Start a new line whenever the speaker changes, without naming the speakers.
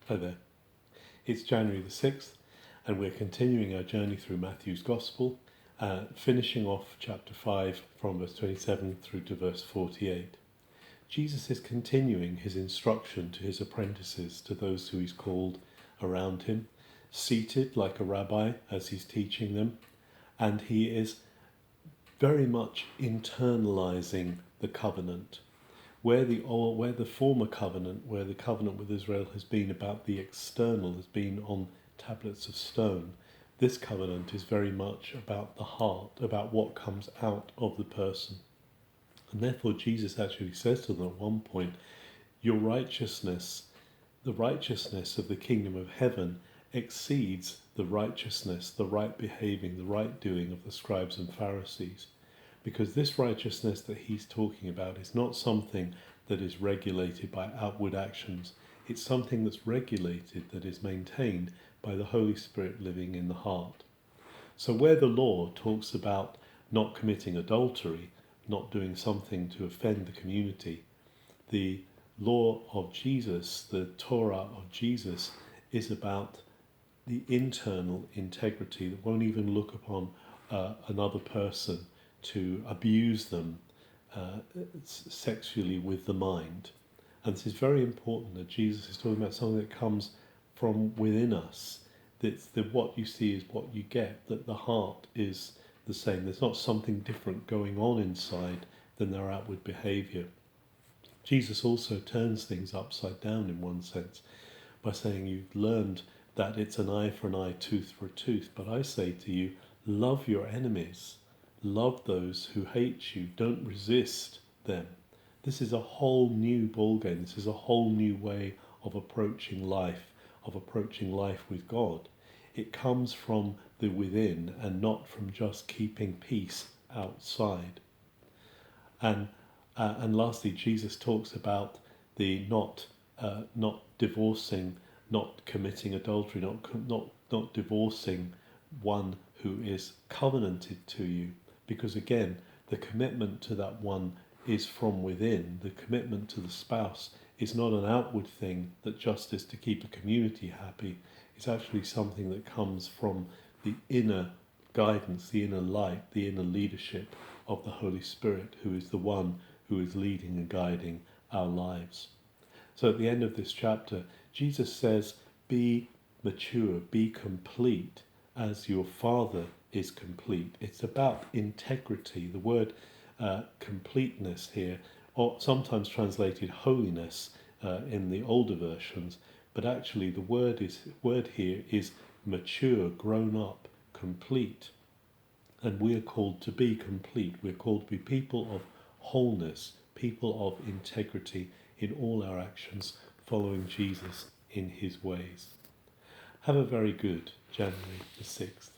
Hi there. It's January the 6th, and we're continuing our journey through Matthew's Gospel, finishing off chapter 5 from verse 27 through to verse 48. Jesus is continuing his instruction to his apprentices, to those who he's called around him, seated like a rabbi as he's teaching them, and he is very much internalizing the covenant. Where the former covenant, where the covenant with Israel has been about the external, has been on tablets of stone, this covenant is very much about the heart, about what comes out of the person. And therefore Jesus actually says to them at one point, your righteousness, the righteousness of the kingdom of heaven exceeds the righteousness, the right behaving, the right doing of the scribes and Pharisees. Because this righteousness that he's talking about is not something that is regulated by outward actions. It's something that's regulated, that is maintained by the Holy Spirit living in the heart. So where the law talks about not committing adultery, not doing something to offend the community, the law of Jesus, the Torah of Jesus, is about the internal integrity that won't even look upon another person to abuse them sexually with the mind. And this is very important, that Jesus is talking about something that comes from within us. That what you see is what you get, that the heart is the same. There's not something different going on inside than their outward behaviour. Jesus also turns things upside down in one sense by saying you've learned that it's an eye for an eye, tooth for a tooth, but I say to you, love your enemies. Love those who hate you. Don't resist them. This is a whole new ballgame. This is a whole new way of approaching life with God. It comes from the within and not from just keeping peace outside. And lastly, Jesus talks about the not divorcing, not committing adultery, not divorcing one who is covenanted to you. Because again, the commitment to that one is from within. The commitment to the spouse is not an outward thing that just is to keep a community happy. It's actually something that comes from the inner guidance, the inner light, the inner leadership of the Holy Spirit, who is the one who is leading and guiding our lives. So at the end of this chapter, Jesus says, be mature, be complete, as your Father is complete. It's about integrity. The word completeness here, or sometimes translated holiness in the older versions, but actually the word here is mature, grown up, complete. And we're called to be complete. We're called to be people of wholeness, people of integrity in all our actions, following Jesus in his ways. Have a very good January the 6th.